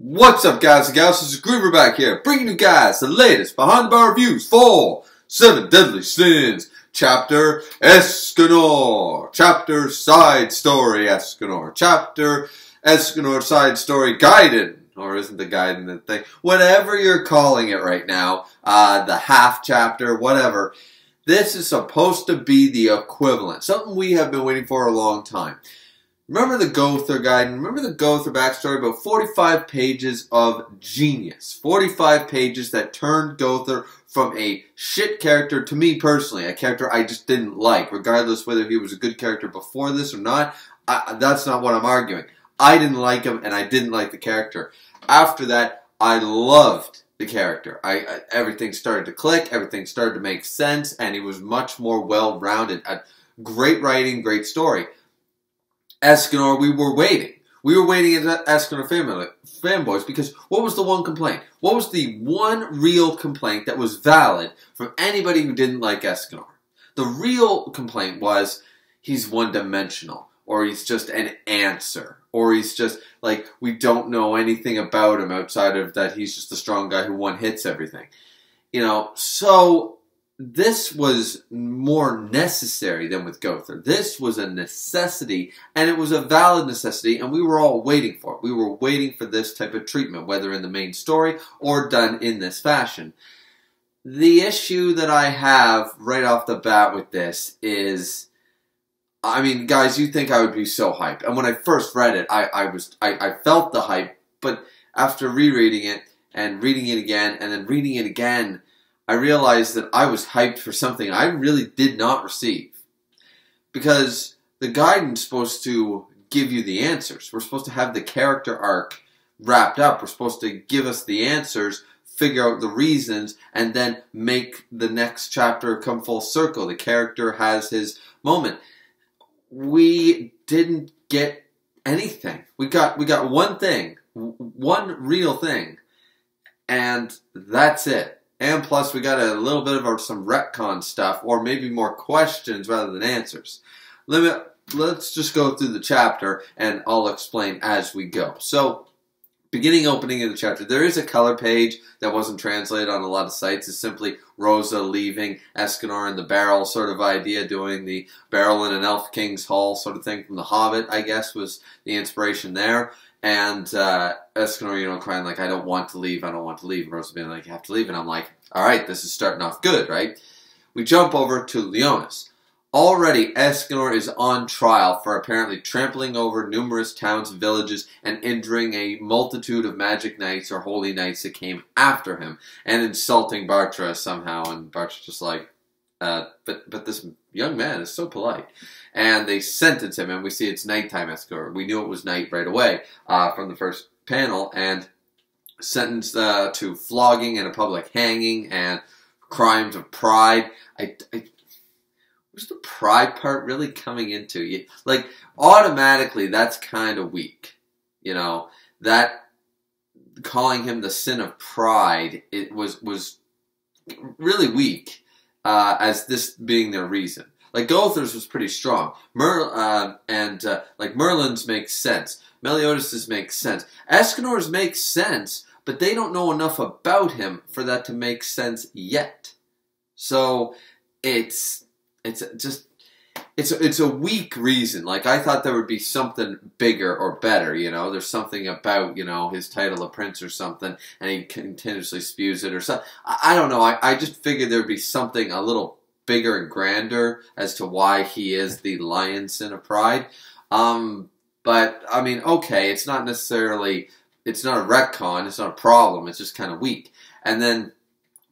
What's up, guys and gals? This is Griever back here, bringing you guys the latest behind-the-bar reviews for 7 Deadly Sins, Chapter Escanor, Chapter Side Story Escanor, Chapter Escanor Side Story Gaiden, or isn't the Gaiden the thing? Whatever you're calling it right now, the half chapter, whatever. This is supposed to be the equivalent, something we have been waiting for a long time. Remember the Griever Gaiden? Remember the Griever backstory? About 45 pages of genius. 45 pages that turned Griever from a shit character to me personally. A character I just didn't like. Regardless whether he was a good character before this or not. That's not what I'm arguing. I didn't like him and I didn't like the character. After that, I loved the character. Everything started to click. Everything started to make sense. And he was much more well-rounded. Great writing, great story. Escanor, we were waiting. We were waiting at Escanor fanboys because what was the one complaint? What was the one real complaint that was valid from anybody who didn't like Escanor? The real complaint was he's one-dimensional, or he's just an answer, or he's just like we don't know anything about him outside of that he's just a strong guy who one-hits everything. You know, so this was more necessary than with Griever. This was a necessity, and it was a valid necessity, and we were all waiting for it. We were waiting for this type of treatment, whether in the main story or done in this fashion. The issue that I have right off the bat with this is, I mean, guys, you think I would be so hyped. And when I first read it, I felt the hype, but after rereading it and reading it again and then reading it again, I realized that I was hyped for something I really did not receive. Because the Gaiden's supposed to give you the answers. We're supposed to have the character arc wrapped up. We're supposed to give us the answers, figure out the reasons, and then make the next chapter come full circle. The character has his moment. We didn't get anything. We got one thing. One real thing. And that's it. And plus, we got a little bit of some retcon stuff, or maybe more questions rather than answers. Let's just go through the chapter, and I'll explain as we go. So, beginning opening of the chapter, there is a color page that wasn't translated on a lot of sites. It's simply Rosa leaving Escanor in the barrel sort of idea, doing the barrel in an Elf King's Hall sort of thing from The Hobbit, I guess, was the inspiration there. And Escanor, you know, crying like, I don't want to leave, I don't want to leave. And Rosa being like, you have to leave. And I'm like, all right, this is starting off good, right? We jump over to Leonis. Already, Escanor is on trial for apparently trampling over numerous towns and villages and injuring a multitude of magic knights or holy knights that came after him and insulting Bartra somehow. And Bartra's just like, but this young man is so polite. And they sentence him, and we see it's nighttime Escanor. We knew it was night right away from the first panel, and sentenced to flogging and a public hanging and crimes of pride. What's the pride part really coming into? Like, automatically, that's kind of weak. You know, that calling him the sin of pride, it was really weak as this being their reason. Like, Griever's was pretty strong. Like, Merlin's makes sense. Meliodas' makes sense. Escanor's makes sense, but they don't know enough about him for that to make sense yet. So, it's a weak reason. Like, I thought there would be something bigger or better, you know. There's something about, you know, his title of prince or something, and he continuously spews it or something. I don't know. I just figured there would be something a little bigger and grander as to why he is the lion sin of pride. But, I mean, okay, it's not necessarily, it's not a retcon, it's not a problem, it's just kind of weak. And then,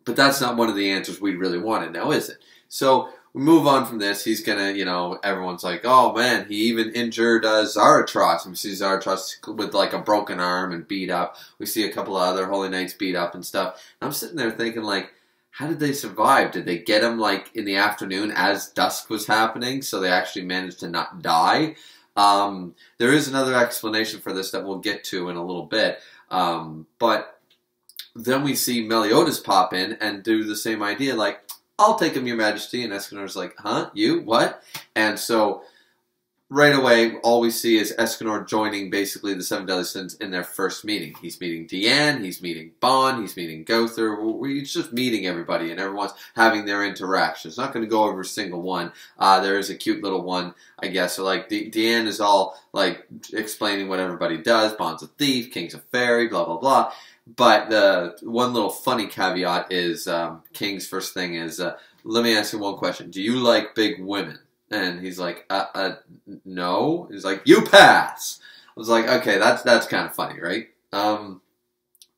but that's not one of the answers we really wanted now, is it? So, we move on from this. He's gonna, you know, everyone's like, oh man, he even injured Zaratros. And we see Zaratros with like a broken arm and beat up. We see a couple of other Holy Knights beat up and stuff. And I'm sitting there thinking, like, how did they survive? Did they get him, like, in the afternoon as dusk was happening, so they actually managed to not die? There is another explanation for this that we'll get to in a little bit. But then we see Meliodas pop in and do the same idea, like, I'll take him, Your Majesty. And Escanor's like, huh? You? What? And so right away, all we see is Escanor joining basically the Seven Deadly Sins in their first meeting. He's meeting Deanne, he's meeting Bond, he's meeting Gowther. He's just meeting everybody, and everyone's having their interactions. Not going to go over a single one. There is a cute little one, I guess. So, like, Deanne is all, like, explaining what everybody does. Bond's a thief, King's a fairy, blah, blah, blah. But the one little funny caveat is King's first thing is, let me ask you one question. Do you like big women? And he's like, no. He's like, you pass. I was like, okay, that's kind of funny, right?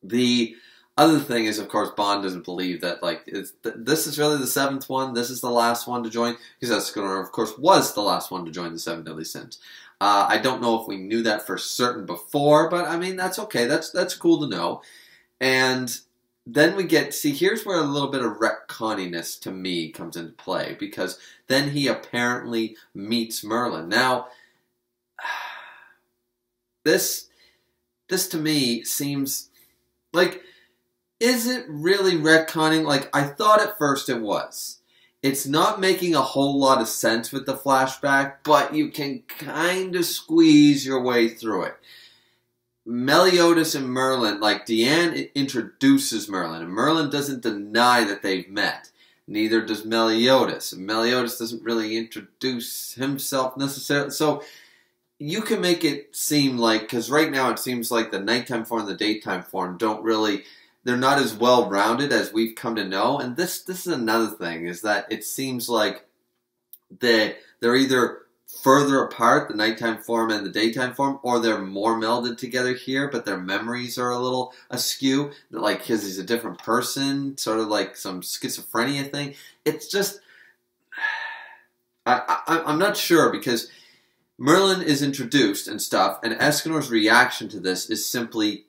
The other thing is, of course, Bond doesn't believe that, like, this is really the seventh one. This is the last one to join. Because Escanor, of course, was the last one to join the Seven Deadly Sins. I don't know if we knew that for certain before, but, I mean, that's okay. That's cool to know. And then we get, see, here's where a little bit of retconniness to me comes into play, because then he apparently meets Merlin. Now, this to me seems like, is it really retconning? Like, I thought at first it was. It's not making a whole lot of sense with the flashback, but you can kind of squeeze your way through it. Meliodas and Merlin, like, Deanne introduces Merlin, and Merlin doesn't deny that they've met. Neither does Meliodas. And Meliodas doesn't really introduce himself necessarily. So you can make it seem like, because right now it seems like the nighttime form and the daytime form don't really, they're not as well-rounded as we've come to know. And this is another thing, is that it seems like they're either further apart, the nighttime form and the daytime form, or they're more melded together here, but their memories are a little askew, like, because he's a different person, sort of like some schizophrenia thing. It's just, I'm not sure, because Merlin is introduced and stuff, and Escanor's reaction to this is simply,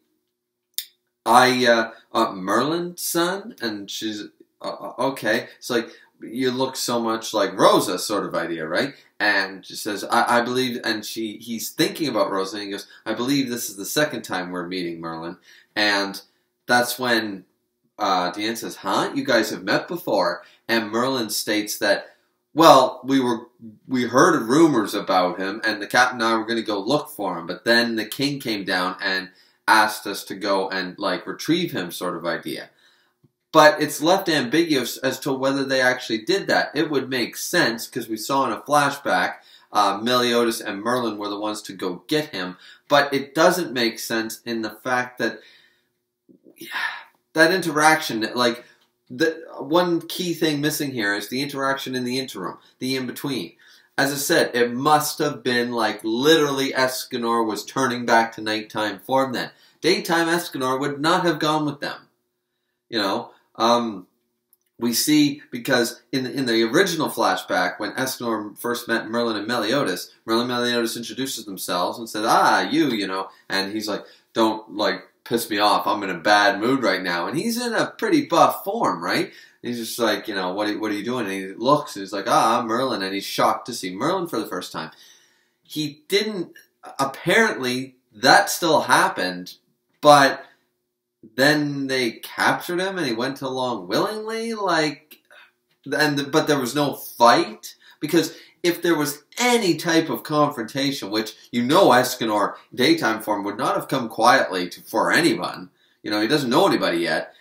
Merlin, son? And she's, okay. It's like, you look so much like Rosa sort of idea, right? And she says, I believe, and he's thinking about Rosa, and he goes, I believe this is the second time we're meeting Merlin. And that's when Deanne says, huh? You guys have met before. And Merlin states that, well, we heard rumors about him, and the captain and I were going to go look for him, but then the king came down and asked us to go and, like, retrieve him sort of idea. But it's left ambiguous as to whether they actually did that. It would make sense, because we saw in a flashback, Meliodas and Merlin were the ones to go get him. But it doesn't make sense in the fact that that interaction, like, the one key thing missing here is the interaction in the interim, the in-between. As I said, it must have been like literally Escanor was turning back to nighttime form then. Daytime Escanor would not have gone with them. You know, we see, because in the original flashback, when Escanor first met Merlin and Meliodas, Merlin and Meliodas introduces themselves and says, you know, and he's like, don't, like, piss me off, I'm in a bad mood right now. And he's in a pretty buff form, right? And he's just like, you know, what are you doing? And he looks, and he's like, I'm Merlin, and he's shocked to see Merlin for the first time. He didn't, apparently, that still happened, but then they captured him and he went along willingly, like, but there was no fight, because if there was any type of confrontation, which you know Escanor daytime form would not have come quietly for anyone, you know, he doesn't know anybody yet,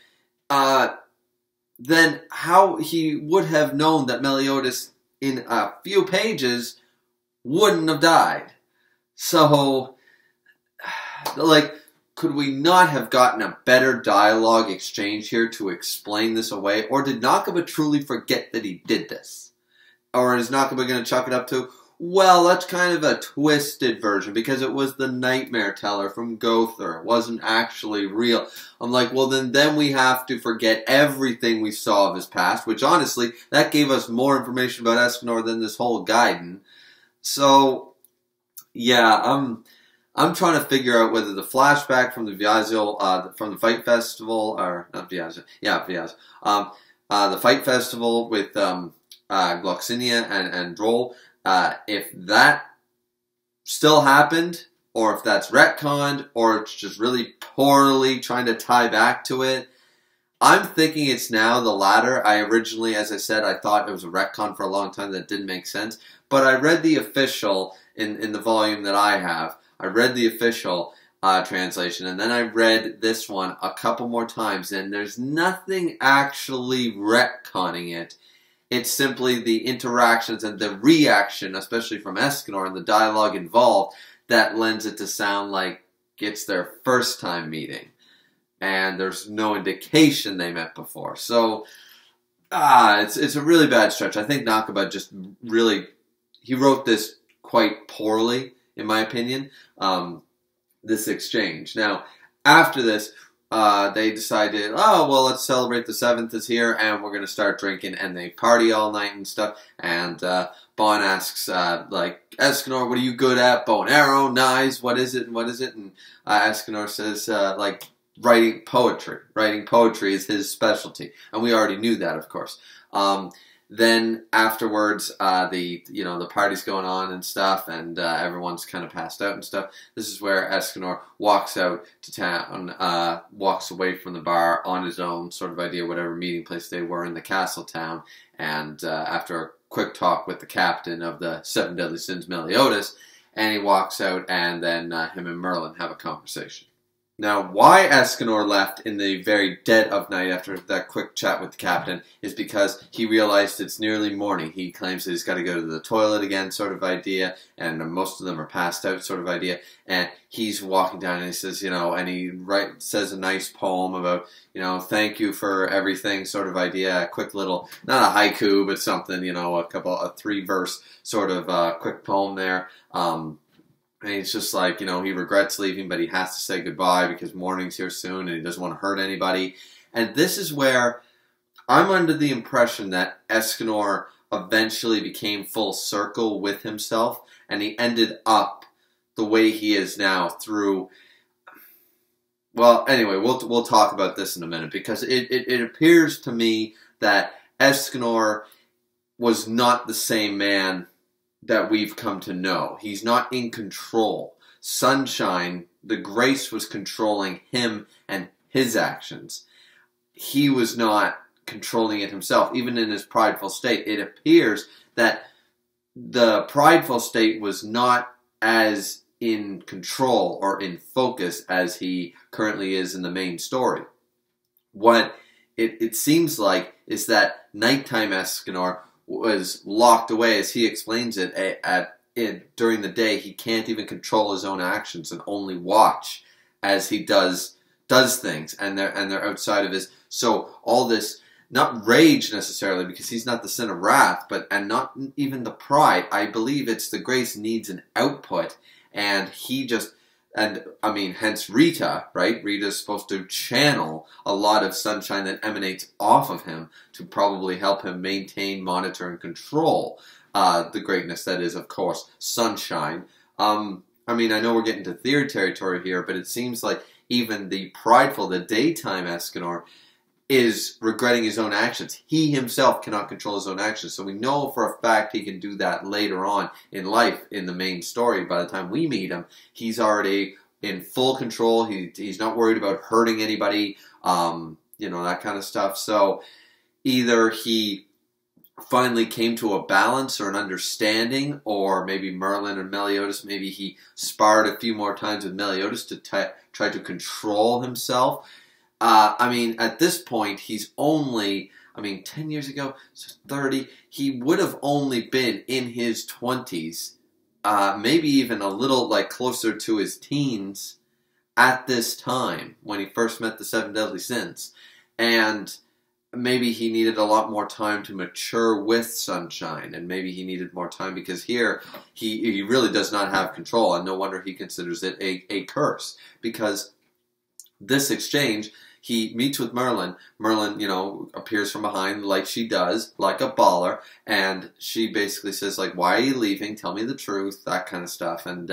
then how he would have known that Meliodas in a few pages wouldn't have died. So, like, could we not have gotten a better dialogue exchange here to explain this away? Or did Nakaba truly forget that he did this? Or is Nakaba going to chalk it up to, well, that's kind of a twisted version because it was the nightmare teller from Gowther. It wasn't actually real. I'm like, well, then we have to forget everything we saw of his past, which honestly, that gave us more information about Escanor than this whole Gaiden. So, yeah, I'm trying to figure out whether the flashback from the Vyazil, from the Fight Festival, or not Vyazil, yeah, Vyazil, the Fight Festival with Gloxinia and Droll, if that still happened, or if that's retconned, or it's just really poorly trying to tie back to it, I'm thinking it's now the latter. I originally, as I said, I thought it was a retcon for a long time that didn't make sense. But I read the official in the volume that I have. I read the official translation, and then I read this one a couple more times, and there's nothing actually retconning it. It's simply the interactions and the reaction, especially from Escanor and the dialogue involved, that lends it to sound like it's their first time meeting. And there's no indication they met before. So, it's a really bad stretch. I think Nakaba just really, he wrote this quite poorly, in my opinion, this exchange. Now, after this, they decided, oh, well, let's celebrate the 7th is here, and we're going to start drinking, and they party all night and stuff, and Bon asks, like, Escanor, what are you good at? Bow and arrow, knives, what is it, and what is it? And Escanor says, like, writing poetry. Writing poetry is his specialty, and we already knew that, of course. Then afterwards, the party's going on and stuff, and everyone's kind of passed out and stuff. This is where Escanor walks out to town, walks away from the bar on his own, sort of idea, whatever meeting place they were in the castle town. And after a quick talk with the captain of the 7 Deadly Sins, Meliodas, and he walks out, and then him and Merlin have a conversation. Now, why Escanor left in the very dead of night after that quick chat with the captain is because he realized it's nearly morning. He claims that he's got to go to the toilet again, sort of idea, and most of them are passed out, sort of idea. And he's walking down and he says, and he says a nice poem about, thank you for everything, sort of idea. A quick little, not a haiku, but something, a 3-verse sort of quick poem there. And he's just like, he regrets leaving, but he has to say goodbye because morning's here soon and he doesn't want to hurt anybody. And this is where I'm under the impression that Escanor eventually became full circle with himself, and he ended up the way he is now through... Well, anyway, we'll talk about this in a minute, because it appears to me that Escanor was not the same man that we've come to know. He's not in control. Sunshine, the grace was controlling him and his actions. He was not controlling it himself, even in his prideful state. It appears that the prideful state was not as in control or in focus as he currently is in the main story. What it seems like is that nighttime Escanor was locked away, as he explains it, during the day. He can't even control his own actions and only watch as he does things, and they're outside of his. So all this, not rage necessarily, because he's not the sin of wrath, and not even the pride. I believe it's the grace needs an output, and he just. And, hence Rita, right? Rita's supposed to channel a lot of sunshine that emanates off of him to probably help him maintain, monitor, and control the greatness that is, of course, sunshine. I know we're getting to theory territory here, but it seems like even the prideful, the daytime Escanor, is regretting his own actions. He himself cannot control his own actions. So we know for a fact he can do that later on in life in the main story. By the time we meet him, he's already in full control. He's not worried about hurting anybody, that kind of stuff. So either he finally came to a balance or an understanding, or maybe Merlin and Meliodas, maybe he sparred a few more times with Meliodas to try to control himself. At this point, he's only, 10 years ago, so 30, he would have only been in his 20s, maybe even a little, closer to his teens at this time, when he first met the 7 Deadly Sins. And maybe he needed a lot more time to mature with Sunshine, and maybe he needed more time, because here, he really does not have control, and no wonder he considers it a curse, because this exchange, he meets with Merlin. Merlin, appears from behind like she does, like a baller. And she basically says, why are you leaving? Tell me the truth, that kind of stuff. And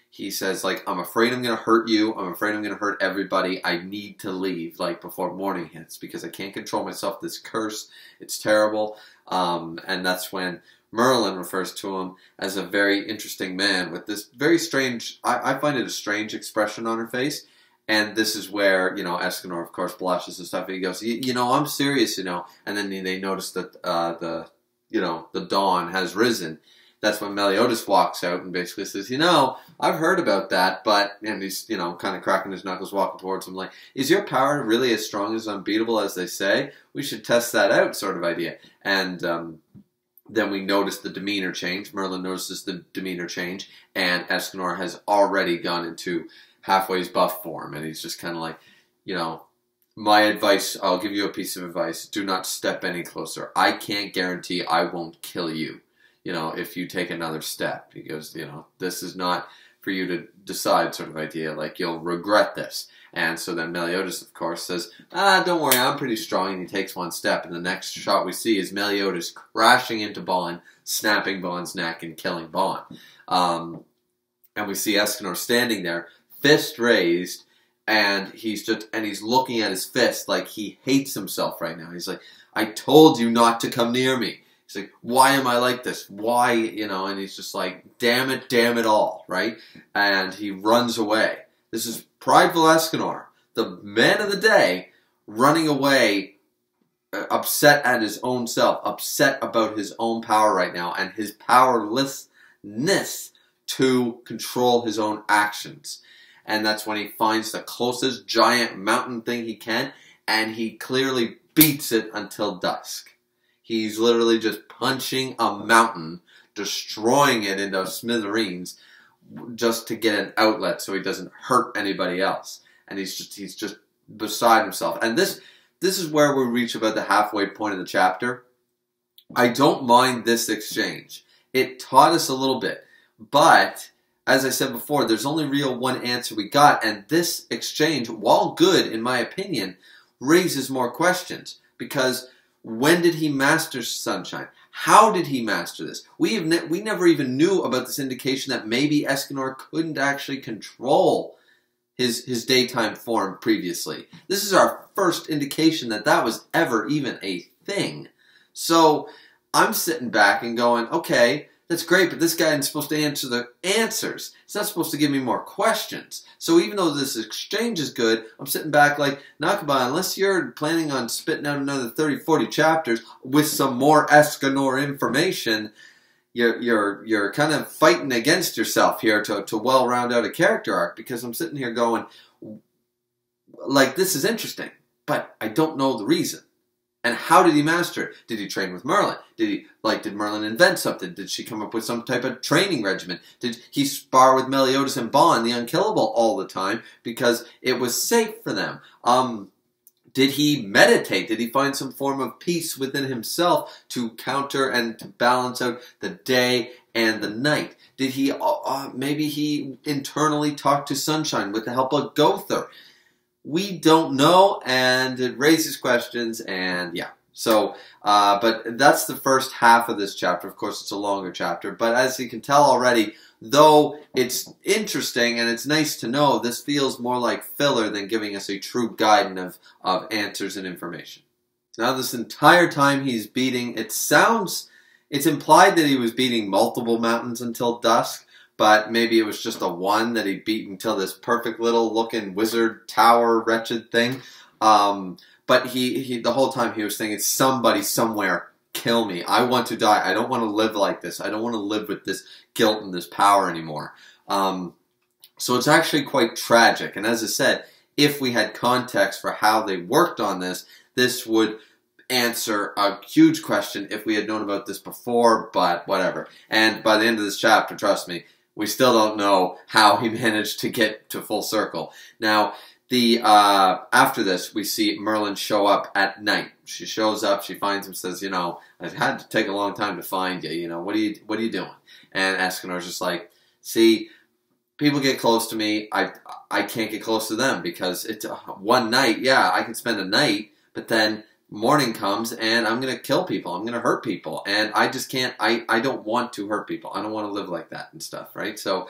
he says, I'm afraid I'm going to hurt you. I'm afraid I'm going to hurt everybody. I need to leave, before morning hits, because I can't control myself. This curse, it's terrible. And that's when Merlin refers to him as a very interesting man with this very strange, I find it a strange expression on her face. And this is where, Escanor, of course, blushes and stuff. And he goes, I'm serious, And then they notice that the dawn has risen. That's when Meliodas walks out and basically says, I've heard about that, and he's, kind of cracking his knuckles, walking towards him like, is your power really as strong as unbeatable as they say? We should test that out, sort of idea. And then we notice the demeanor change. Merlin notices the demeanor change, and Escanor has already gone into halfway's buff form, and he's just kind of like, my advice, I'll give you a piece of advice, do not step any closer. I can't guarantee I won't kill you, if you take another step. He goes, this is not for you to decide, sort of idea, like you'll regret this. And so then Meliodas, of course, says, don't worry, I'm pretty strong, and he takes one step, and the next shot we see is Meliodas crashing into Bon, snapping Bon's neck and killing Bon. And we see Escanor standing there, fist raised, and he's looking at his fist like he hates himself right now. He's like, I told you not to come near me. He's like, why am I like this? Why, and he's just like, damn it all, right? And he runs away. This is prideful Escanor, the man of the day, running away, upset at his own self, upset about his own power right now, and his powerlessness to control his own actions. And that's when he finds the closest giant mountain thing he can, and he clearly beats it until dusk. He's literally just punching a mountain, destroying it into smithereens, just to get an outlet so he doesn't hurt anybody else. And he's just beside himself. And this is where we reach about the halfway point of the chapter. I don't mind this exchange. It taught us a little bit. But, as I said before, there's only real one answer we got. And this exchange, while good, in my opinion, raises more questions. Because when did he master sunshine? How did he master this? We never even knew about this indication that maybe Escanor couldn't actually control his daytime form previously. This is our first indication that that was ever even a thing. So I'm sitting back and going, okay, that's great, but this guy isn't supposed to answer the answers. He's not supposed to give me more questions. So even though this exchange is good, I'm sitting back like, Nakaba, unless you're planning on spitting out another 30, 40 chapters with some more Escanor information, you're kind of fighting against yourself here to well round out a character arc, because I'm sitting here going, like, this is interesting, but I don't know the reason. And how did he master it? Did he train with Merlin? Did Merlin invent something? Did she come up with some type of training regimen? Did he spar with Meliodas and Bon, the unkillable, all the time because it was safe for them? Did he meditate? Did he find some form of peace within himself to counter and to balance out the day and the night? Did he, maybe he internally talked to Sunshine with the help of Gother? We don't know, and it raises questions, and yeah. So, but that's the first half of this chapter. Of course, it's a longer chapter, but as you can tell already, though it's interesting and it's nice to know, this feels more like filler than giving us a true guidance of answers and information. Now, this entire time he's beating, it's implied that he was beating multiple mountains until dusk, but maybe it was just a one that he beat until this perfect little looking wizard tower wretched thing. But he the whole time he was thinking, somebody somewhere kill me. I want to die. I don't want to live like this. I don't want to live with this guilt and this power anymore. So it's actually quite tragic. And as I said, if we had context for how they worked on this, this would answer a huge question if we had known about this before, but whatever. And by the end of this chapter, trust me, we still don't know how he managed to get to full circle. Now, after this, we see Merlin show up at night. She shows up, she finds him, says, I've had to take a long time to find you, what are you doing? And Escanor's just like, see, people get close to me, I can't get close to them because it's one night, yeah, I can spend a night, but then morning comes and I'm going to kill people, I'm going to hurt people, and I just can't, I don't want to hurt people, I don't want to live like that and stuff, right? So,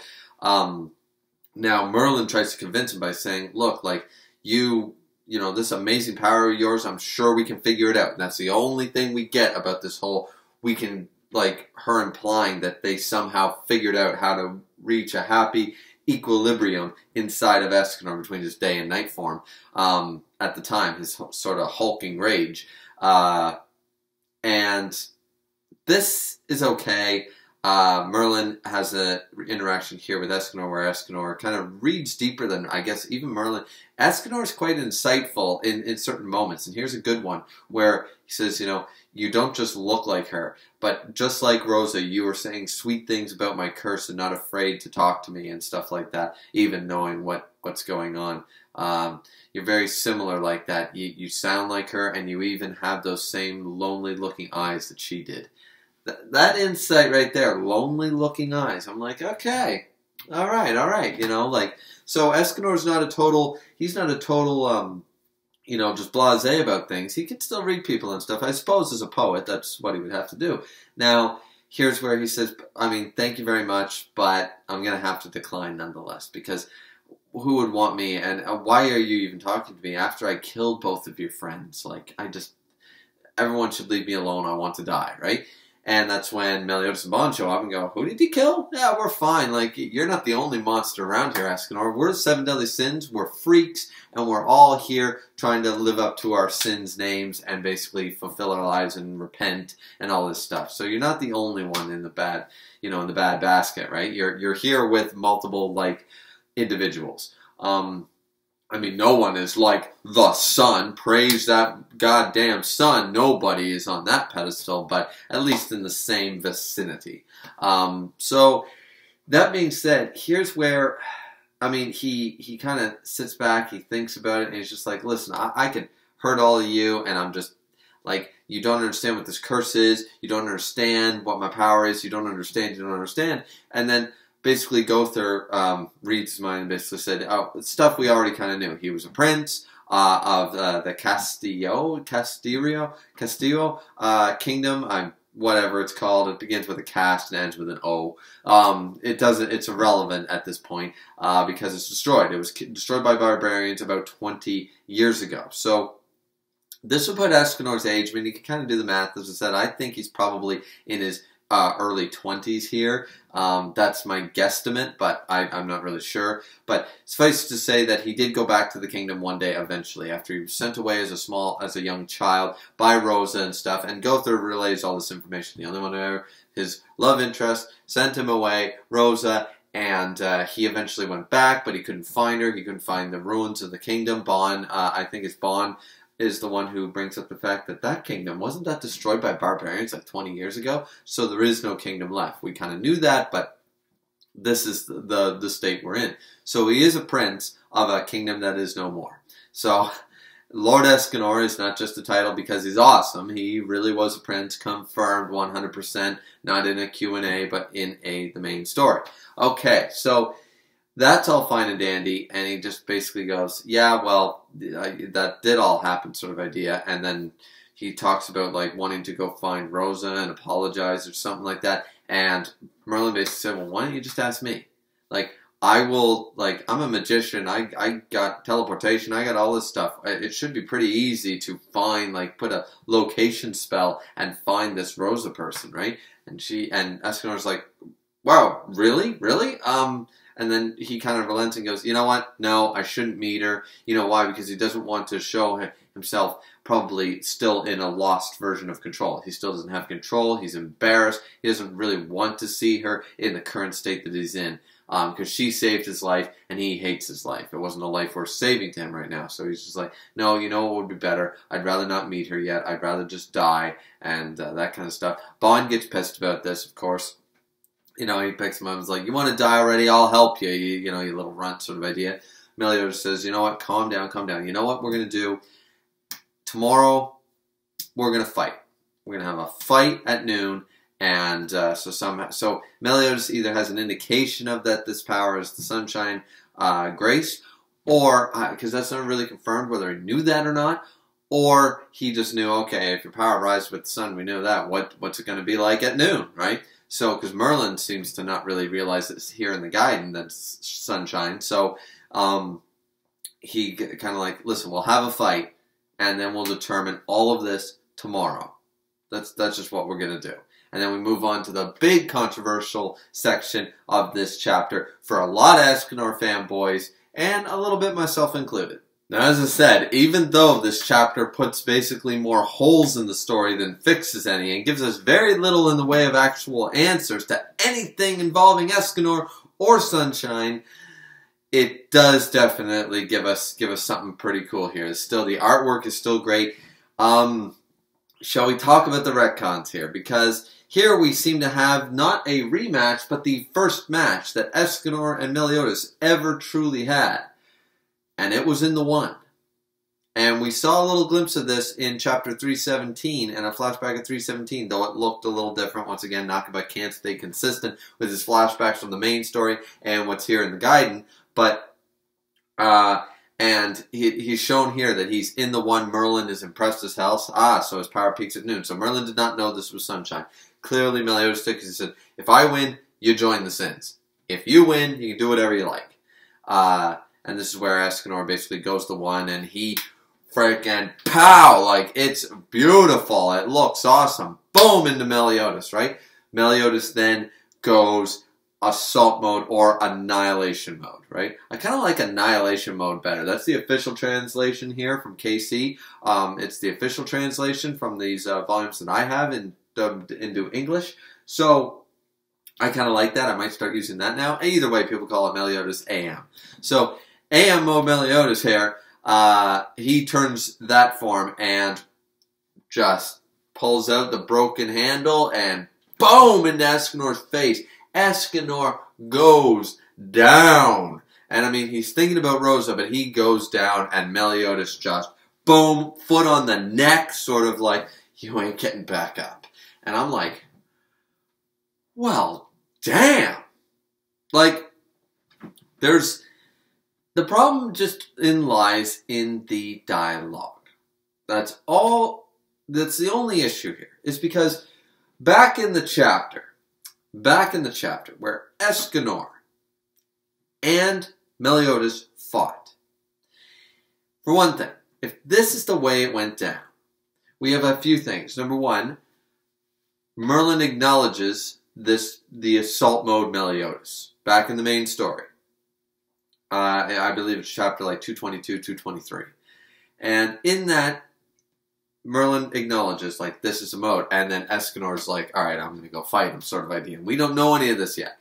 now Merlin tries to convince him by saying, look, like, this amazing power of yours, I'm sure we can figure it out. And that's the only thing we get about this whole, her implying that they somehow figured out how to reach a happy, equilibrium inside of Escanor between his day and night form at the time, his sort of hulking rage. And this is okay. Merlin has an interaction here with Escanor where Escanor kind of reads deeper than, I guess, even Merlin. Escanor is quite insightful in certain moments, and here's a good one where he says, you know, you don't just look like her, but just like Rosa, you were saying sweet things about my curse and not afraid to talk to me and stuff like that, even knowing what's going on. You're very similar like that. You sound like her, and you even have those same lonely-looking eyes that she did. That insight right there, lonely-looking eyes. I'm like, okay, all right, you know, like, so Escanor's not a total, he's not a total, you know, just blasé about things. He can still read people and stuff. I suppose as a poet, that's what he would have to do. Now, here's where he says, I mean, thank you very much, but I'm going to have to decline nonetheless, because who would want me, and why are you even talking to me after I killed both of your friends? Like, everyone should leave me alone, I want to die, right? And that's when Meliodas and Bond show up and go, who did you kill? Yeah, we're fine. Like, you're not the only monster around here, Escanor. We're the Seven Deadly Sins. We're freaks. And we're all here trying to live up to our sins' names and basically fulfill our lives and repent and all this stuff. So you're not the only one in the bad, you know, in the bad basket, right? You're here with multiple, like, individuals. I mean, no one is like the sun. Praise that goddamn sun. Nobody is on that pedestal, but at least in the same vicinity. So, that being said, here's where, I mean, he kind of sits back, he thinks about it, and he's just like, listen, I could hurt all of you, and I'm just, like, you don't understand what this curse is, you don't understand what my power is, you don't understand, and then basically Gother reads his mind and basically said, oh, stuff we already kind of knew. He was a prince of the Castillo kingdom, whatever it's called. It begins with a cast and ends with an O. It's irrelevant at this point because it's destroyed. It was destroyed by barbarians about 20 years ago. So this would put Escanor's age, I mean, you can kind of do the math. As I said, I think he's probably in his early 20s here. That's my guesstimate, but I'm not really sure. But suffice to say that he did go back to the kingdom one day eventually, after he was sent away as a young child by Rosa and stuff, and Gother relays all this information. The only one who his love interest sent him away, Rosa, and he eventually went back, but he couldn't find her. He couldn't find the ruins of the kingdom. Bond, I think it's Bond, is the one who brings up the fact that that kingdom, wasn't that destroyed by barbarians like 20 years ago? So there is no kingdom left. We kind of knew that, but this is the state we're in. So he is a prince of a kingdom that is no more. So Lord Escanor is not just a title because he's awesome. He really was a prince, confirmed 100%, not in a Q&A, but in the main story. Okay, so that's all fine and dandy, and he just basically goes, yeah, well, that did all happen sort of idea, and then he talks about, like, wanting to go find Rosa and apologize or something like that, and Merlin basically said, well, why don't you just ask me? Like, I will, like, I'm a magician, I got teleportation, I got all this stuff. It should be pretty easy to find, like, put a location spell and find this Rosa person, right? And Escanor's like, wow, really? And then he kind of relents and goes, you know what? No, I shouldn't meet her. You know why? Because he doesn't want to show himself probably still in a lost version of control. He still doesn't have control. He's embarrassed. He doesn't really want to see her in the current state that he's in. Because she saved his life, and he hates his life. It wasn't a life worth saving to him right now. So he's just like, no, you know what would be better? I'd rather not meet her yet. I'd rather just die, and that kind of stuff. Bond gets pissed about this, of course. You know, he picks him up and is like, you want to die already? I'll help you. You know, you little runt sort of idea. Meliodas says, you know what? Calm down. You know what we're going to do? Tomorrow, we're going to fight. We're going to have a fight at noon. And so Meliodas either has an indication of that this power is the sunshine grace, or, because that's not really confirmed whether he knew that or not, or he just knew, okay, if your power rises with the sun, we know that. What's it going to be like at noon, right? So, because Merlin seems to not really realize it's here in the guide that it's sunshine. So, he kind of like, listen, we'll have a fight, and then we'll determine all of this tomorrow. That's just what we're going to do. And then we move on to the big controversial section of this chapter for a lot of Escanor fanboys, and a little bit myself included. Now, as I said, even though this chapter puts basically more holes in the story than fixes any, and gives us very little in the way of actual answers to anything involving Escanor or Sunshine, it does definitely give us something pretty cool here. Still, the artwork is still great. Shall we talk about the retcons here? Because here we seem to have not a rematch, but the first match that Escanor and Meliodas ever truly had. And it was in the one. And we saw a little glimpse of this in chapter 317 and a flashback of 317, though it looked a little different. Once again, Nakaba can't stay consistent with his flashbacks from the main story and what's here in the Gaiden. But, and he's shown here that he's in the one. Merlin is impressed as hell. So his power peaks at noon. So Merlin did not know this was Sunshine. Clearly, Meliodas took, because he said, if I win, you join the sins. If you win, you can do whatever you like. And this is where Escanor basically goes to one, and he freaking pow! Like, it's beautiful. It looks awesome. Boom! Into Meliodas, right? Meliodas then goes Assault Mode or Annihilation Mode, right? I kind of like Annihilation Mode better. That's the official translation here from KC. It's the official translation from these volumes that I have dubbed into English. So, I kind of like that. I might start using that now. Either way, people call it Meliodas AM. So, AM Mode Meliodas here, he turns that form and just pulls out the broken handle and boom into Escanor's face. Escanor goes down. And I mean, he's thinking about Rosa, but he goes down and Meliodas just boom, foot on the neck, sort of like, you ain't getting back up. And I'm like, well, damn. Like, the problem just lies in the dialogue. That's all. That's the only issue here. Is because back in the chapter where Escanor and Meliodas fought. For one thing, if this is the way it went down, we have a few things. Number one, Merlin acknowledges the Assault Mode Meliodas back in the main story. I believe it's chapter like 222, 223. And in that, Merlin acknowledges, like, this is a mode. And then Escanor's like, alright, I'm going to go fight him, sort of idea. And we don't know any of this yet.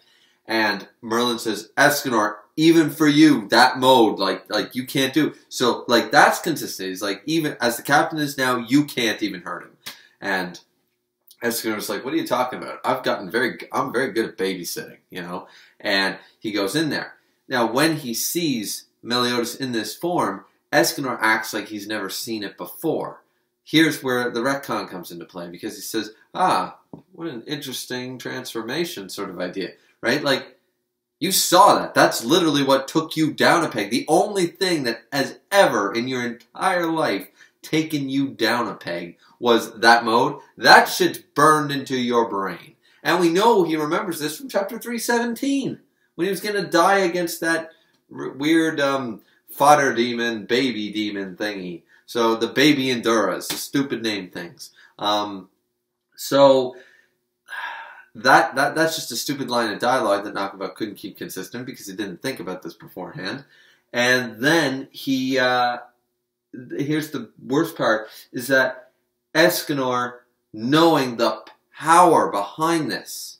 And Merlin says, Escanor, even for you, that mode, like you can't do. So, like, that's consistent. He's like, even as the captain is now, you can't even hurt him. And Escanor's like, what are you talking about? I'm very good at babysitting, you know? And he goes in there. Now, when he sees Meliodas in this form, Escanor acts like he's never seen it before. Here's where the retcon comes into play, because he says, what an interesting transformation sort of idea, right? Like, you saw that. That's literally what took you down a peg. The only thing that has ever in your entire life taken you down a peg was that mode. That shit's burned into your brain. And we know he remembers this from chapter 317. When he was going to die against that weird fodder demon, baby demon thingy. So the baby Enduras, the stupid name things. So that's just a stupid line of dialogue that Nakaba couldn't keep consistent because he didn't think about this beforehand. And then here's the worst part, is that Escanor, knowing the power behind this,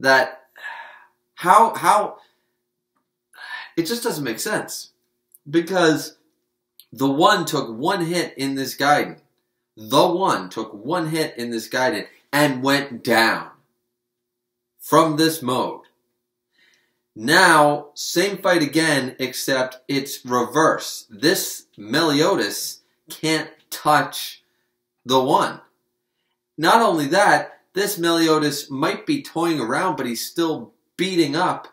that how it just doesn't make sense, because the one took one hit in this Gaiden. The one took one hit in this Gaiden and went down from this mode. Now, same fight again, except it's reverse. This Meliodas can't touch the one. Not only that, this Meliodas might be toying around, but he's still beating up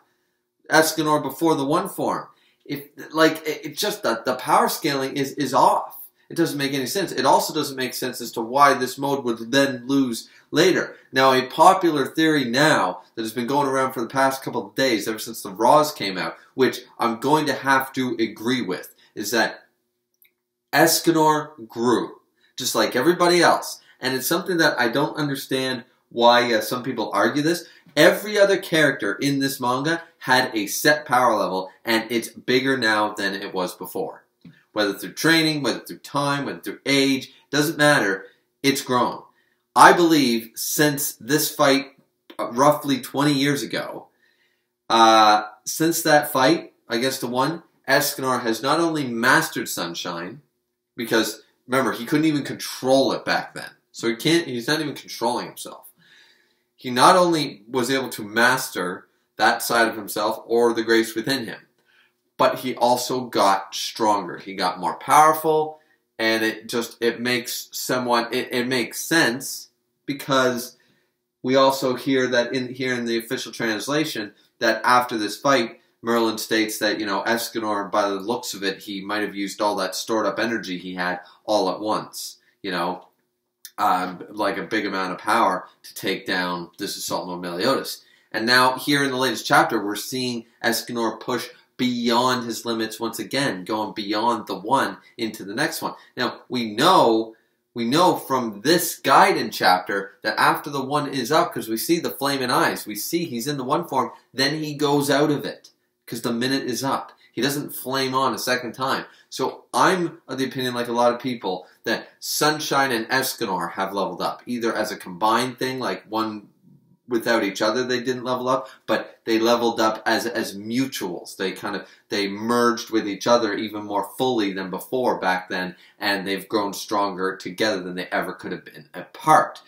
Escanor before the one form. It just the power scaling is off. It doesn't make any sense. It also doesn't make sense as to why this mode would then lose later. Now, a popular theory now that has been going around for the past couple of days, ever since the Raws came out, which I'm going to have to agree with, is that Escanor grew, just like everybody else. And it's something that I don't understand why some people argue this. Every other character in this manga had a set power level, and it's bigger now than it was before. Whether through training, whether through time, whether through age, doesn't matter. It's grown. I believe since this fight, roughly 20 years ago, since that fight against the One, Escanor has not only mastered Sunshine, because remember, he couldn't even control it back then. So he's not even controlling himself. He not only was able to master that side of himself or the grace within him, but he also got stronger. He got more powerful, and it makes sense, because we also hear that in the official translation that after this fight, Merlin states that, Escanor, by the looks of it, he might have used all that stored up energy he had all at once, like a big amount of power to take down this Assault Mode Meliodas. And now, here in the latest chapter, we're seeing Escanor push beyond his limits once again, going beyond the One into the next one. Now, we know from this Gaiden chapter that after the One is up, because we see the flaming eyes, we see he's in the One form, then he goes out of it, because the minute is up. He doesn't flame on a second time. So I'm of the opinion, like a lot of people, that Sunshine and Escanor have leveled up, either as a combined thing, like one without each other they didn't level up, but they leveled up as mutuals. They merged with each other even more fully than before back then, and they've grown stronger together than they ever could have been apart.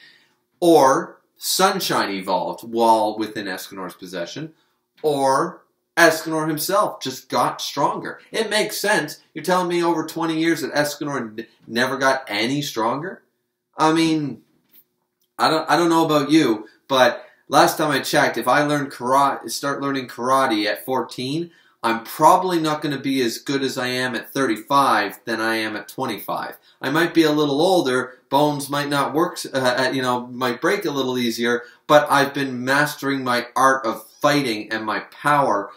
Or Sunshine evolved while within Escanor's possession, or Escanor himself just got stronger. It makes sense. You're telling me over 20 years that Escanor never got any stronger? I mean, I don't know about you, but last time I checked, if I start learning karate at 14, I'm probably not going to be as good as I am at 35 than I am at 25. I might be a little older, bones might not work, might break a little easier, but I've been mastering my art of fighting and my power,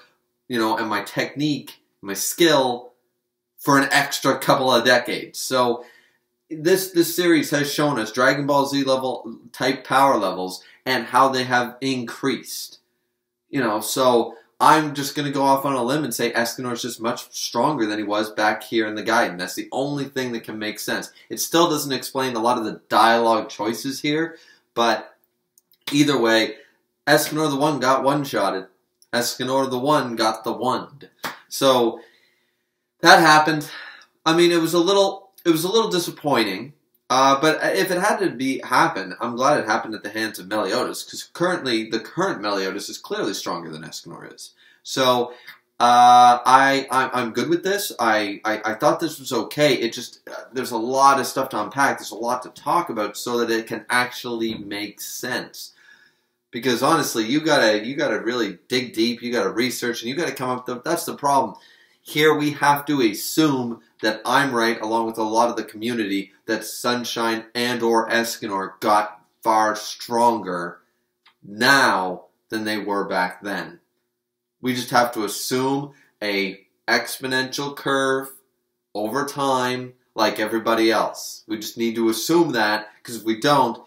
and my technique, my skill, for an extra couple of decades. So this series has shown us Dragon Ball Z level type power levels and how they have increased. So I'm just going to go off on a limb and say Escanor is just much stronger than he was back here in the Gaiden. That's the only thing that can make sense. It still doesn't explain a lot of the dialogue choices here, but either way, Escanor the One got one-shotted. Escanor the One got the wand. So that happened. I mean, it was a little disappointing. But if it had to happen, I'm glad it happened at the hands of Meliodas, because the current Meliodas is clearly stronger than Escanor is. So I'm good with this. I thought this was okay. It just there's a lot of stuff to unpack. There's a lot to talk about so that it can actually make sense. Because honestly, you gotta really dig deep. You gotta research, and you gotta come up with. That's the problem. Here we have to assume that I'm right, along with a lot of the community, that Sunshine and or Escanor got far stronger now than they were back then. We just have to assume a exponential curve over time, like everybody else. We just need to assume that, because if we don't,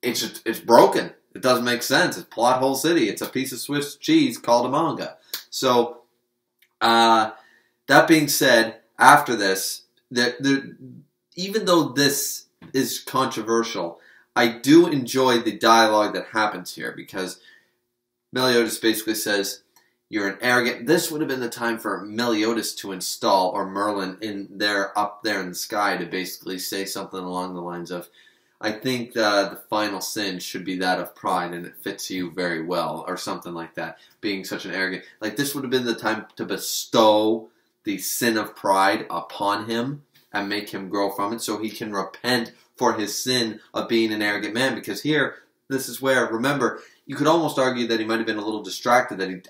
it's broken. It doesn't make sense. It's plot hole city. It's a piece of Swiss cheese called a manga. So, that being said, after this, even though this is controversial, I do enjoy the dialogue that happens here, because Meliodas basically says, you're an arrogant... This would have been the time for Meliodas to install, or Merlin, up there in the sky, to basically say something along the lines of, I think the final sin should be that of pride, and it fits you very well, or something like that, being such an arrogant... Like, this would have been the time to bestow the sin of pride upon him and make him grow from it so he can repent for his sin of being an arrogant man. Because here, this is where, remember, you could almost argue that he might have been a little distracted, that he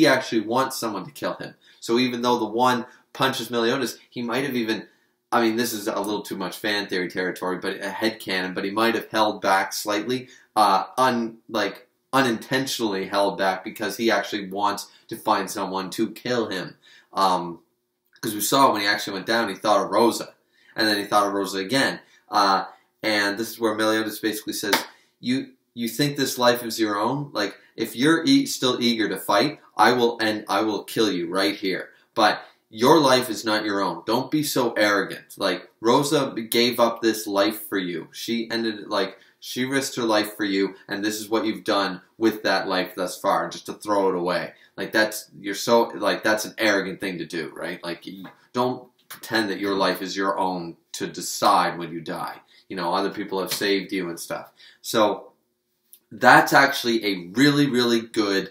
actually wants someone to kill him. So even though the One punches Meliodas, he might have even, I mean, this is a little too much fan theory territory, but a headcanon, but he might have held back slightly, unintentionally held back, because he actually wants to find someone to kill him. Because we saw when he actually went down, he thought of Rosa. And then he thought of Rosa again. And this is where Meliodas basically says, you think this life is your own? Like, if you're still eager to fight, I will kill you right here. But your life is not your own. Don't be so arrogant. Like, Rosa gave up this life for you. She risked her life for you, and this is what you've done with that life thus far, just to throw it away. Like, that's an arrogant thing to do, right? Like, don't pretend that your life is your own to decide when you die. You know, other people have saved you and stuff. So that's actually a really, really good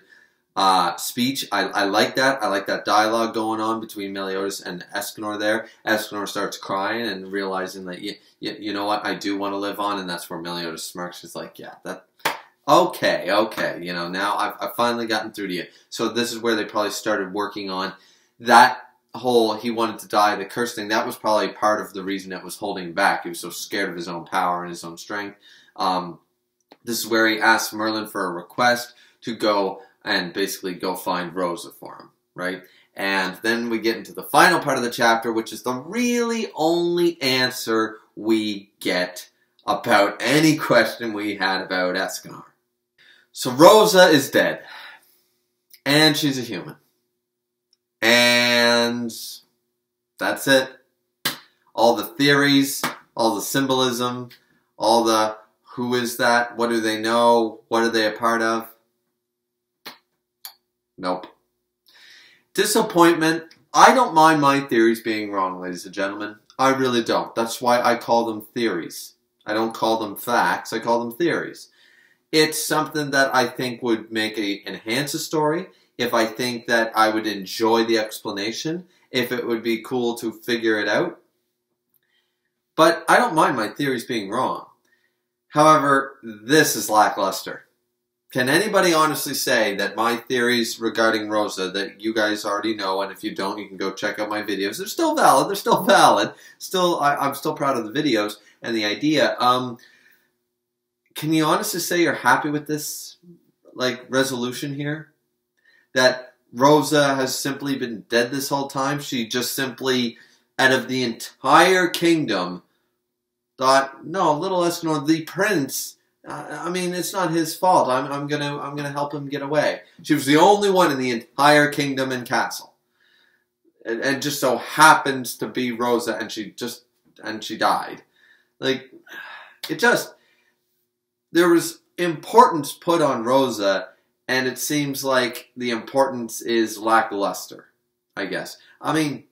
speech. I like that. I like that dialogue going on between Meliodas and Escanor there. Escanor starts crying and realizing that, you know what, I do want to live on, and that's where Meliodas smirks. He's like, yeah, okay, you know, now I've finally gotten through to you. So this is where they probably started working on that whole he wanted to die, the curse thing. That was probably part of the reason it was holding him back. He was so scared of his own power and his own strength. This is where he asks Merlin for a request to go and basically go find Rosa for him, right? And then we get into the final part of the chapter, which is the really only answer we get about any question we had about Escanor. So Rosa is dead. And she's a human. And that's it. All the theories, all the symbolism, all the who is that, what do they know, what are they a part of? Nope. Disappointment. I don't mind my theories being wrong, ladies and gentlemen. I really don't. That's why I call them theories. I don't call them facts, I call them theories. It's something that I think would enhance a story, if I think that I would enjoy the explanation, if it would be cool to figure it out. But I don't mind my theories being wrong. However, this is lackluster. Can anybody honestly say that my theories regarding Rosa that you guys already know, and if you don't, you can go check out my videos. They're still valid. They're still valid. I'm still proud of the videos and the idea. Can you honestly say you're happy with this, resolution here? That Rosa has simply been dead this whole time? She just simply, out of the entire kingdom, thought, no, little Escanor, the prince, I mean, it's not his fault. I'm gonna help him get away. She was the only one in the entire kingdom and castle, and just so happens to be Rosa, and she died. Like, there was importance put on Rosa, and it seems like the importance is lackluster, I guess. I mean,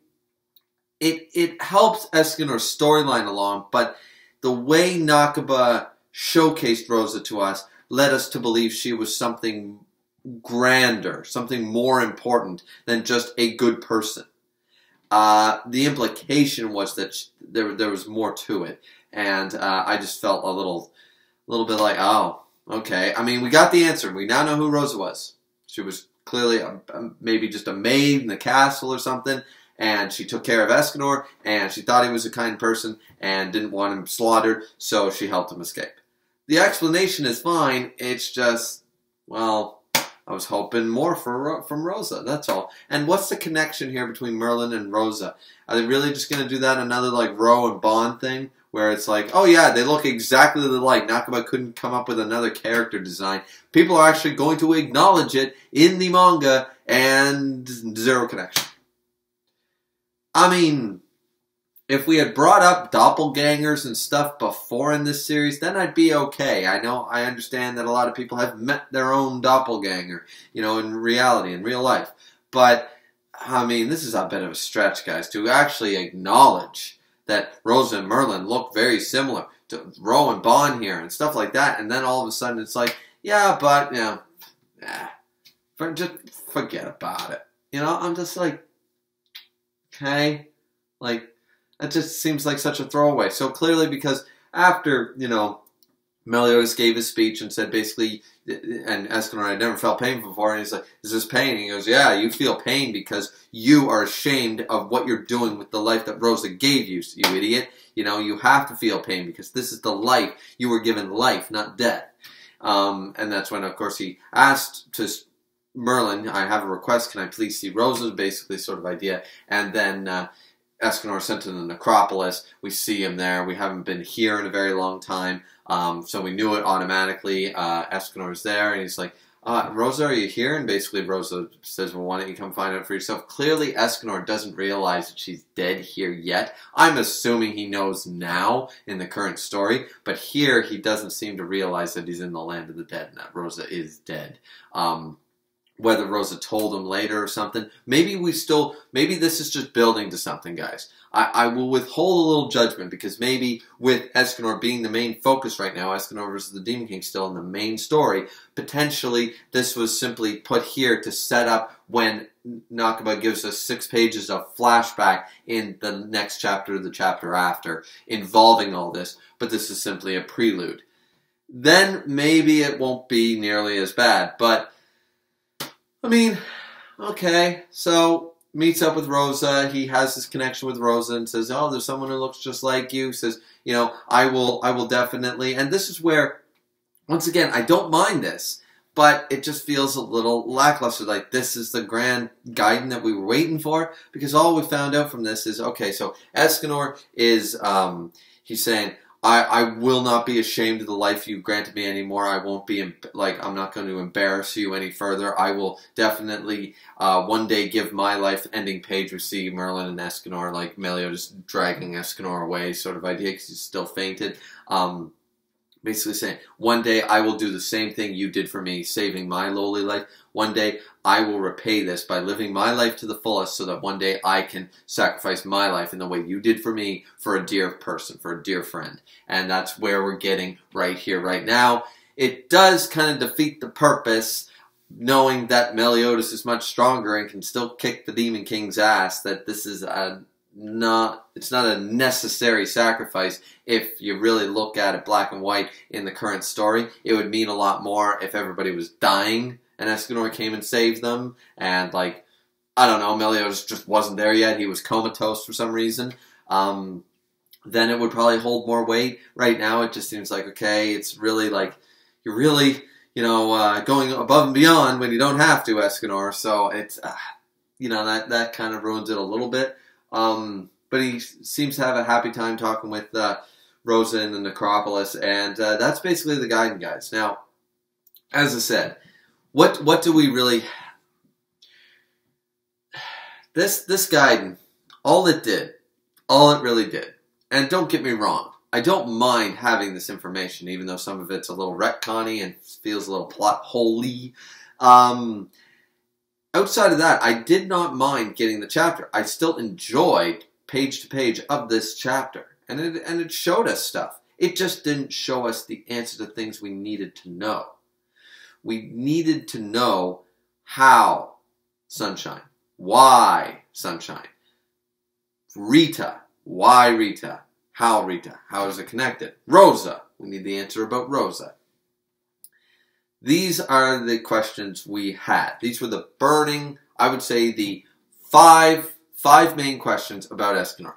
it helps Escanor's storyline along, but the way Nakaba showcased Rosa to us led us to believe she was something grander, something more important than just a good person. The implication was that there was more to it, and I just felt a little bit like, oh, okay. I mean, we got the answer. We now know who Rosa was. She was clearly maybe just a maid in the castle or something, and she took care of Escanor, and she thought he was a kind person and didn't want him slaughtered, so she helped him escape. The explanation is fine. It's just, well, I was hoping more from Rosa, that's all. And what's the connection here between Merlin and Rosa? Are they really just going to do that another, Roe and Bond thing? Where it's like, oh yeah, they look exactly alike. Nakaba couldn't come up with another character design. People are actually going to acknowledge it in the manga, and zero connection. I mean, if we had brought up doppelgangers and stuff before in this series, then I'd be okay. I understand that a lot of people have met their own doppelganger, in reality, in real life. But, I mean, this is a bit of a stretch, guys, to actually acknowledge that Rosa and Merlin look very similar to Roe and Bond here and stuff like that. And then all of a sudden it's like, yeah, but, just forget about it. I'm just like, okay, that just seems like such a throwaway. So clearly, because after, Meliodas gave his speech and said basically, and Escanor had never felt pain before, and he's like, is this pain? And he goes, yeah, you feel pain because you are ashamed of what you're doing with the life that Rosa gave you, you idiot. You have to feel pain because this is the life. You were given life, not death. And that's when, of course, he asked to Merlin, I have a request, can I please see Rosa? Basically, sort of idea. And then Escanor sent to the necropolis. We see him there. We haven't been here in a very long time. So we knew it automatically. Escanor's there, and he's like, Rosa, are you here? And basically Rosa says, well, why don't you come find out for yourself? Clearly Escanor doesn't realize that she's dead here yet. I'm assuming he knows now in the current story, but here he doesn't seem to realize that he's in the land of the dead and that Rosa is dead. Whether Rosa told him later or something. Maybe this is just building to something, guys. I will withhold a little judgment because maybe with Escanor being the main focus right now, Escanor versus the Demon King still in the main story, potentially this was simply put here to set up when Nakaba gives us 6 pages of flashback in the next chapter or the chapter after involving all this, but this is simply a prelude. Then maybe it won't be nearly as bad, but I mean, okay, so meets up with Rosa. He has this connection with Rosa and says, oh, there's someone who looks just like you. Says, you know, I will definitely. And this is where, once again, I don't mind this, but it just feels a little lackluster. Like, this is the grand guidance that we were waiting for, because all we found out from this is, okay, so Escanor is, he's saying, I will not be ashamed of the life you granted me anymore. I won't be, I'm not going to embarrass you any further. I will definitely one day give my life ending page. We see Merlin and Escanor, like Meliodas dragging Escanor away sort of idea because he's still fainted. Basically saying, one day I will do the same thing you did for me, saving my lowly life. One day I will repay this by living my life to the fullest so that one day I can sacrifice my life in the way you did for me for a dear person, for a dear friend. And that's where we're getting right here, right now. It does kind of defeat the purpose, knowing that Meliodas is much stronger and can still kick the Demon King's ass, that this is it's not a necessary sacrifice. If you really look at it black and white in the current story, it would mean a lot more if everybody was dying and Escanor came and saved them, and like, I don't know, Meliodas just wasn't there yet, he was comatose for some reason, then it would probably hold more weight. Right now it just seems like, okay, it's really like, you're really, you know, going above and beyond when you don't have to, Escanor, so it's, you know, that kind of ruins it a little bit. But he seems to have a happy time talking with Rosa in the necropolis, and that's basically the guidance, guys. Now, as I said, what do we really... This guidance, all it really did, and don't get me wrong, I don't mind having this information, even though some of it's a little retconny and feels a little plot hole-y. Outside of that, I did not mind getting the chapter. I still enjoyed page to page of this chapter. And it showed us stuff. It just didn't show us the answer to things we needed to know. We needed to know how Sunshine. Why Sunshine? Rita. Why Rita? How Rita? How is it connected? Rosa. We need the answer about Rosa. These are the questions we had. These were the burning, I would say, the five main questions about Escanor.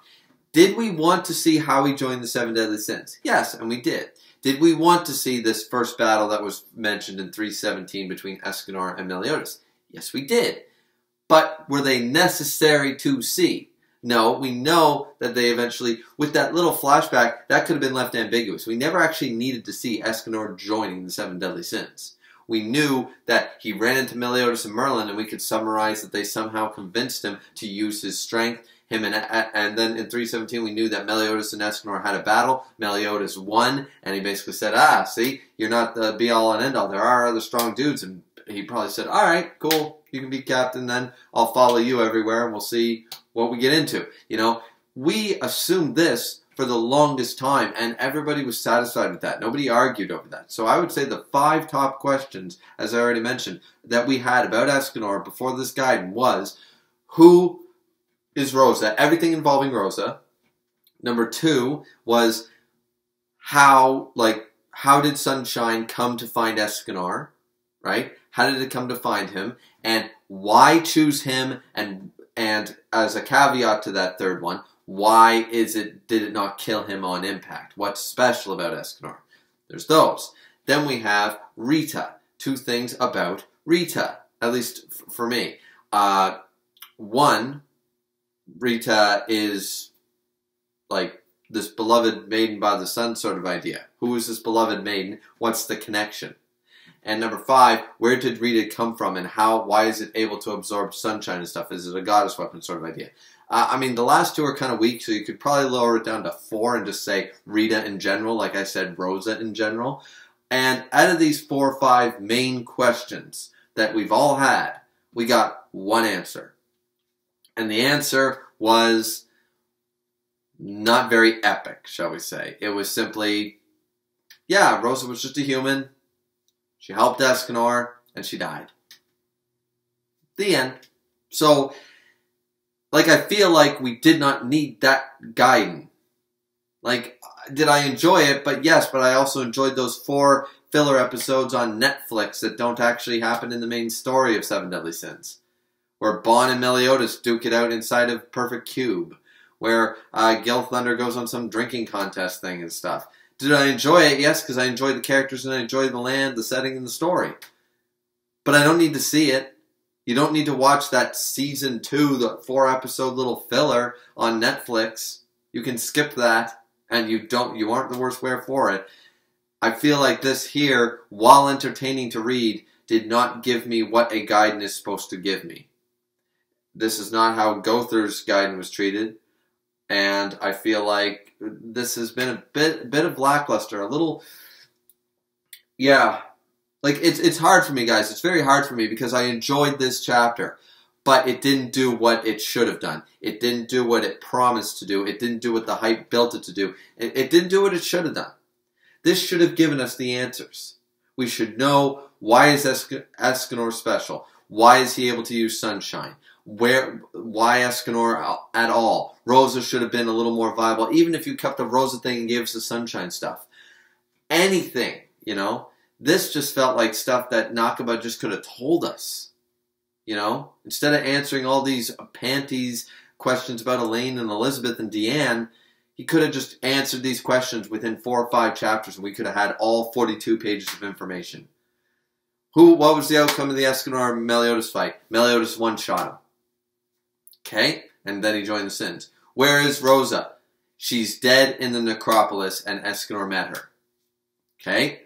Did we want to see how he joined the 7 Deadly Sins? Yes, and we did. Did we want to see this first battle that was mentioned in 317 between Escanor and Meliodas? Yes, we did. But were they necessary to see? No, we know that they eventually, with that little flashback, that could have been left ambiguous. We never actually needed to see Escanor joining the 7 Deadly Sins. We knew that he ran into Meliodas and Merlin, and we could summarize that they somehow convinced him to use his strength. And then in 317 we knew that Meliodas and Escanor had a battle. Meliodas won, and he basically said, see, you're not the be-all and end-all. There are other strong dudes, and he probably said, alright, cool, you can be captain then. I'll follow you everywhere, and we'll see what we get into. You know, we assumed this for the longest time, and everybody was satisfied with that. Nobody argued over that. So I would say the 5 top questions, as I already mentioned, that we had about Escanor before this guide was, who is Rosa? Everything involving Rosa. Number 2 was, how did Sunshine come to find Escanor? Right? How did it come to find him? And why choose him? And as a caveat to that third one, why did it not kill him on impact? What's special about Escanor? There's those. Then we have Rita. 2 things about Rita, at least for me. One, Rita is like this beloved maiden by the sun sort of idea. Who is this beloved maiden? What's the connection? And number 5, where did Rita come from, and why is it able to absorb sunshine and stuff? Is it a goddess weapon sort of idea? I mean, the last 2 are kind of weak, so you could probably lower it down to 4 and just say Rita in general, like I said, Rosa in general. And out of these 4 or 5 main questions that we've all had, we got one answer. And the answer was not very epic, shall we say. It was simply, yeah, Rosa was just a human. She helped Escanor, and she died. The end. So, like, I feel like we did not need that guiding. Like, did I enjoy it? But yes, but I also enjoyed those 4 filler episodes on Netflix that don't actually happen in the main story of Seven Deadly Sins. Where Bon and Meliodas duke it out inside of Perfect Cube. Where Gil Thunder goes on some drinking contest thing and stuff. Did I enjoy it? Yes, because I enjoyed the characters and I enjoyed the land, the setting, and the story. But I don't need to see it. You don't need to watch that season 2, the 4-episode little filler on Netflix. You can skip that, and you aren't the worse wear for it. I feel like this here, while entertaining to read, did not give me what a Gaiden is supposed to give me. This is not how Gother's Gaiden was treated. And I feel like this has been a bit of lackluster, a little, yeah. Like, it's hard for me, guys. It's very hard for me because I enjoyed this chapter, but it didn't do what it should have done. It didn't do what it promised to do. It didn't do what the hype built it to do. It didn't do what it should have done. This should have given us the answers. We should know, why is Escanor special? Why is he able to use sunshine? Why Escanor at all? Rosa should have been a little more viable, even if you kept the Rosa thing and gave us the sunshine stuff. Anything, you know? This just felt like stuff that Nakaba just could have told us, you know? Instead of answering all these panties questions about Elaine and Elizabeth and Deanne, he could have just answered these questions within 4 or 5 chapters, and we could have had all 42 pages of information. What was the outcome of the Escanor-Meliodas fight? Meliodas one-shot him. Okay? And then he joined the Sins. Where is Rosa? She's dead in the necropolis, and Escanor met her. Okay?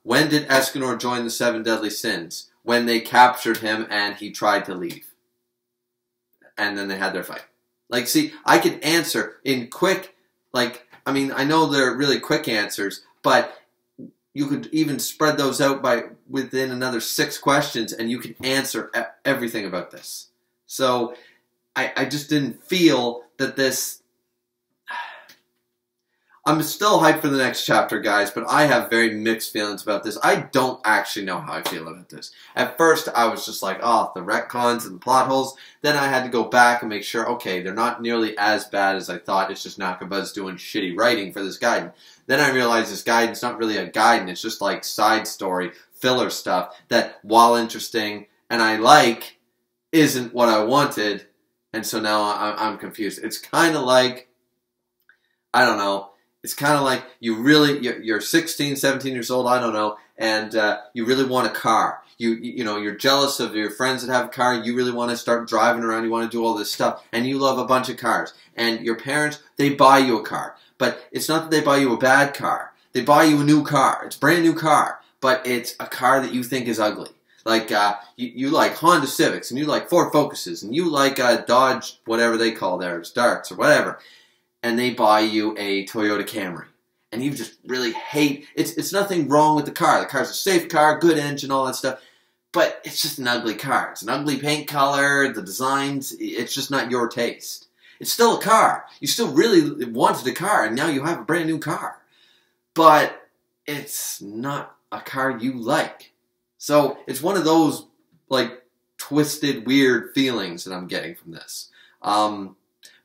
When did Escanor join the 7 Deadly Sins? When they captured him and he tried to leave. And then they had their fight. Like, see, I could answer in quick, like, I mean, I know they're really quick answers, but you could even spread those out within another 6 questions, and you can answer everything about this. So, I just didn't feel that this... I'm still hyped for the next chapter, guys, but I have very mixed feelings about this. I don't actually know how I feel about this. At first, I was just like, oh, the retcons and the plot holes. Then I had to go back and make sure, okay, they're not nearly as bad as I thought. It's just Nakaba's doing shitty writing for this Gaiden. Then I realized this Gaiden's not really a Gaiden. It's just like side story, filler stuff that, while interesting and I like, isn't what I wanted. And so now I'm confused. It's kind of like, I don't know. It's kind of like you're 16, 17 years old, I don't know, and you really want a car. You know, you're jealous of your friends that have a car. You really want to start driving around. You want to do all this stuff, and you love a bunch of cars. And your parents, they buy you a car, but it's not that they buy you a bad car. They buy you a new car. It's a brand new car, but it's a car that you think is ugly. Like you like Honda Civics, and you like Ford Focuses, and you like Dodge, whatever they call theirs, Darts or whatever. And they buy you a Toyota Camry. And you just really hate... It's nothing wrong with the car. The car's a safe car, good engine, all that stuff. But it's just an ugly car. It's an ugly paint color, the designs, it's just not your taste. It's still a car. You still really wanted a car, and now you have a brand new car. But it's not a car you like. So it's one of those, like, twisted, weird feelings that I'm getting from this.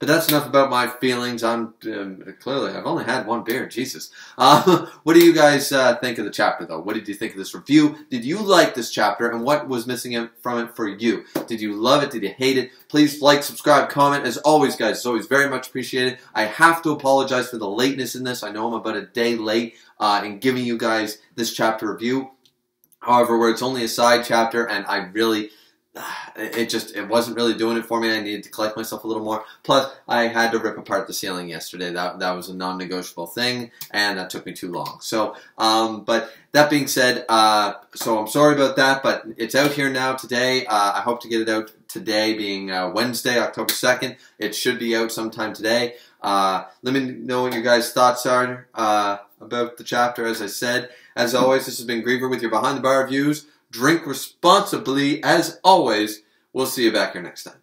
But that's enough about my feelings. Clearly, I've only had one beer. Jesus. What do you guys think of the chapter, though? What did you think of this review? Did you like this chapter, and what was missing from it for you? Did you love it? Did you hate it? Please like, subscribe, comment. As always, guys, it's always very much appreciated. I have to apologize for the lateness in this. I know I'm about a day late in giving you guys this chapter review. However, where it's only a side chapter, and I really... it wasn't really doing it for me. I needed to collect myself a little more. Plus, I had to rip apart the ceiling yesterday. That was a non-negotiable thing, and that took me too long. So, but that being said, so I'm sorry about that, but it's out here now today. I hope to get it out today, being Wednesday, October 2nd. It should be out sometime today. Let me know what your guys' thoughts are about the chapter, as I said. As always, this has been Griever with your Behind the Bar Reviews. Drink responsibly, as always. We'll see you back here next time.